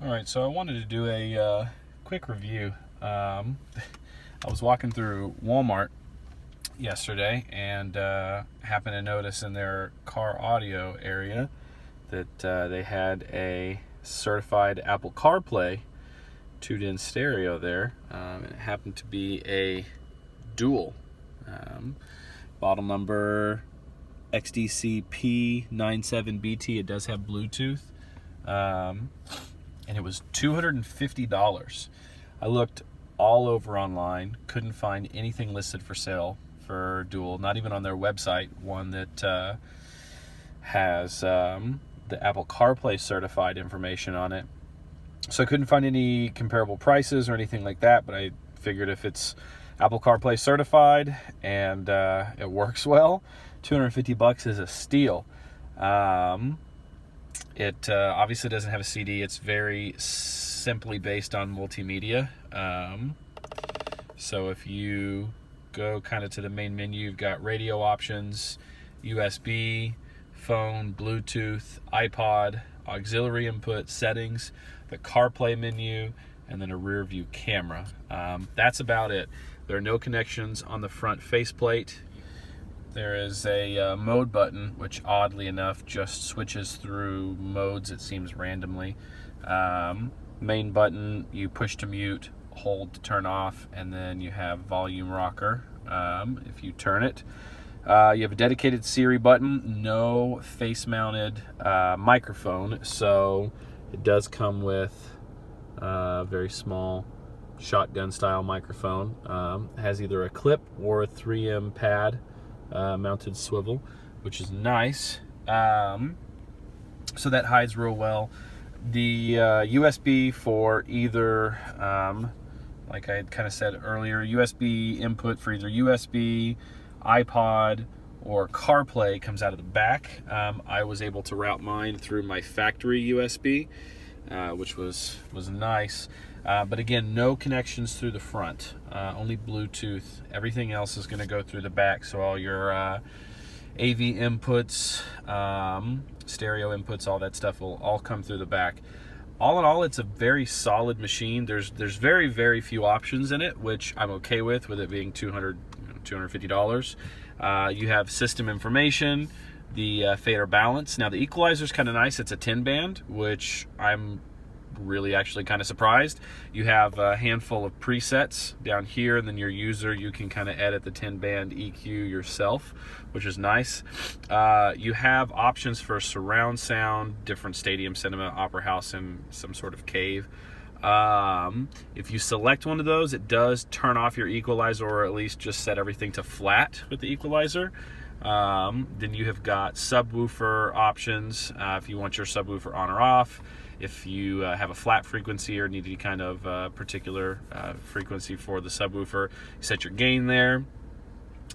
Alright, so I wanted to do a quick review. I was walking through Walmart yesterday and happened to notice in their car audio area that they had a certified Apple CarPlay tuned-in stereo there. It happened to be a dual. Model number XDCP97BT. It does have Bluetooth. And it was $250. I looked all over online, couldn't find anything listed for sale for dual, not even on their website, one that has the Apple CarPlay certified information on it. So I couldn't find any comparable prices or anything like that, but I figured if it's Apple CarPlay certified and it works well, $250 is a steal. It obviously doesn't have a CD. It's very simply based on multimedia. So if you go kind of to the main menu, you've got radio options, USB, phone, Bluetooth, iPod, auxiliary input, settings, the CarPlay menu, and then a rear view camera. That's about it. There are no connections on the front faceplate. There is a mode button, which oddly enough just switches through modes, it seems, randomly. Main button, you push to mute, hold to turn off, and then you have volume rocker if you turn it. You have a dedicated Siri button, no face-mounted microphone, so it does come with a very small shotgun-style microphone. It has either a clip or a 3M pad. Mounted swivel, which is nice. So that hides real well. The USB for either, like I had kind of said earlier, USB input for either USB, iPod, or CarPlay comes out of the back. I was able to route mine through my factory USB, which was nice. But again, no connections through the front, only Bluetooth. Everything else is going to go through the back, so all your AV inputs, stereo inputs, all that stuff will all come through the back. All in all, it's a very solid machine. There's very, very few options in it, which I'm okay with it being $250. You have system information, the fader balance. Now, the equalizer is kind of nice. It's a 10-band, which I'm really actually kind of surprised. You have a handful of presets down here, and then your user, you can kind of edit the 10-band EQ yourself, which is nice. You have options for surround sound, different stadium, cinema, opera house, and some sort of cave. If you select one of those, it does turn off your equalizer, or at least just set everything to flat with the equalizer. Then you have got subwoofer options, if you want your subwoofer on or off. If you have a flat frequency or need any kind of particular frequency for the subwoofer, you set your gain there.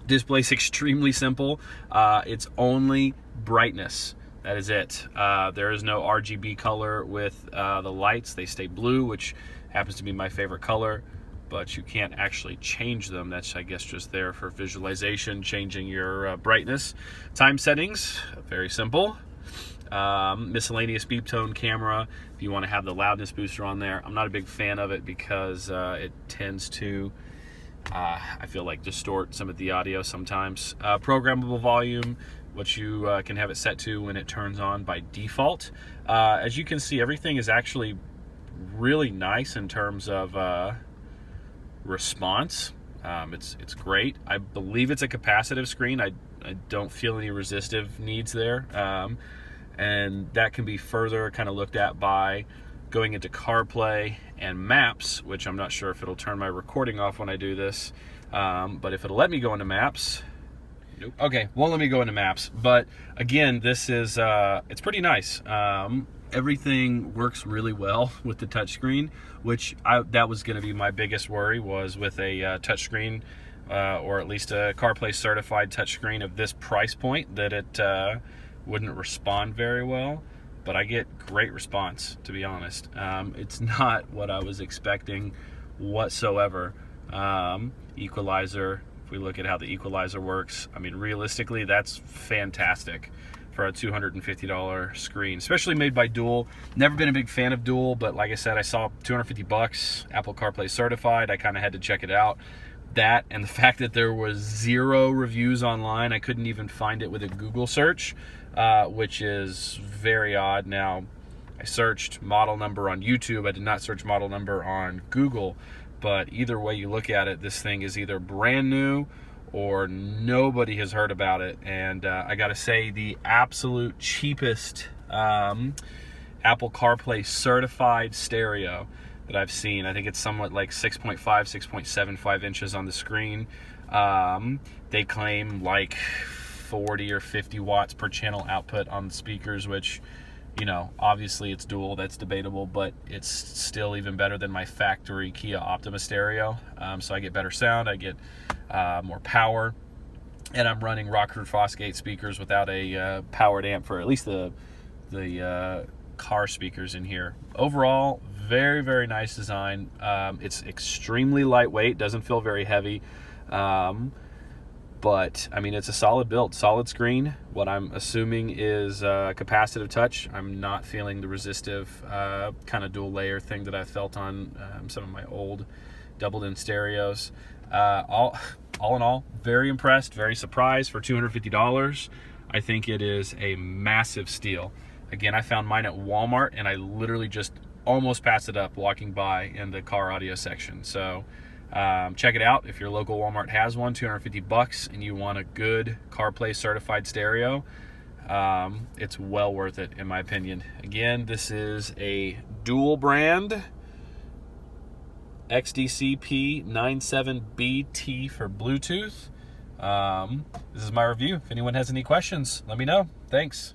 Display's extremely simple. It's only brightness. That is it. There is no RGB color with the lights. They stay blue, which happens to be my favorite color, but you can't actually change them. That's, I guess, just there for visualization, changing your brightness. Time settings, very simple. Miscellaneous beep tone camera, if you want to have the loudness booster on there. I'm not a big fan of it because it tends to, I feel like, distort some of the audio sometimes. Programmable volume, which you can have it set to when it turns on by default. As you can see, everything is actually really nice in terms of response. It's great. I believe it's a capacitive screen. I don't feel any resistive needs there. And that can be further kind of looked at by going into CarPlay and Maps, which I'm not sure if it'll turn my recording off when I do this, but if it'll let me go into Maps, nope. Okay, won't let me go into Maps, but again, this is, it's pretty nice. Everything works really well with the touchscreen, which that was going to be my biggest worry, was with a touchscreen, or at least a CarPlay certified touchscreen of this price point, that it wouldn't respond very well. But I get great response, to be honest. It's not what I was expecting whatsoever. Equalizer, if we look at how the equalizer works, I mean, realistically, that's fantastic for a $250 screen, especially made by Dual. Never been a big fan of Dual, but like I said, I saw $250, Apple CarPlay certified. I kind of had to check it out. That and the fact that there was 0 reviews online, I couldn't even find it with a Google search, which is very odd. Now, I searched model number on YouTube. I did not search model number on Google, but either way you look at it, this thing is either brand new or nobody has heard about it. And I gotta say, the absolute cheapest Apple CarPlay certified stereo that I've seen, I think it's somewhat like 6.5, 6.75 inches on the screen. They claim like 40 or 50 watts per channel output on the speakers, which, you know, obviously it's Dual, that's debatable, but it's still even better than my factory Kia Optima stereo. So I get better sound, I get more power, and I'm running Rockford Fosgate speakers without a powered amp for at least the car speakers in here. Overall, very, very nice design. It's extremely lightweight, doesn't feel very heavy. But I mean, it's a solid build, solid screen. What I'm assuming is capacitive touch. I'm not feeling the resistive kind of dual layer thing that I felt on some of my old doubled in stereos. All in all, very impressed, very surprised for $250. I think it is a massive steal. Again, I found mine at Walmart, and I literally just almost passed it up walking by in the car audio section. So check it out. If your local Walmart has one, $250, and you want a good CarPlay certified stereo, it's well worth it, in my opinion. Again, this is a Dual brand XDCP97BT for Bluetooth. This is my review. If anyone has any questions, let me know. Thanks.